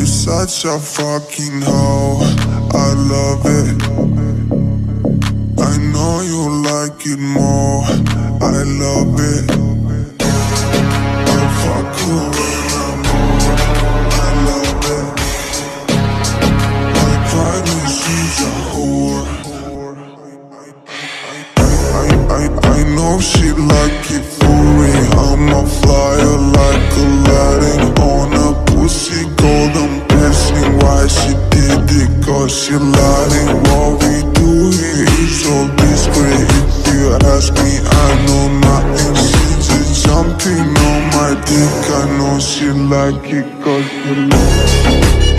you such a fucking hoe. I love it. I know you like it more. I love it. I fuck you when I'm bored. I love it. My private she's a whore. I know she like it for me. I'm a flyer like Aladdin on a pussy golden piercing. Why she did it? Cause she lying. What we do here is so discreet. If you ask me, I know nothing. She just jumping on my dick. I know she like it cause she